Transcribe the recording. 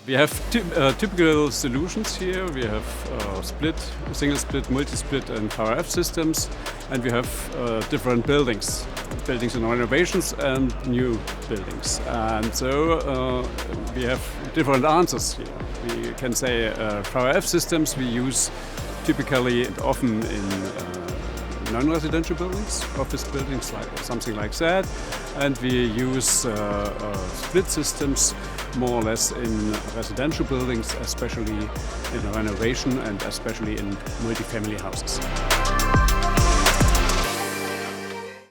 We have typical solutions here. We have split, single split, multi-split and VRF systems, and we have different buildings in renovations and new buildings. And so we have different answers here. We can say VRF systems we use typically and often in non-residential buildings, office buildings, like something like that, and we use split systems more or less in residential buildings, especially in renovation and especially in multifamily houses.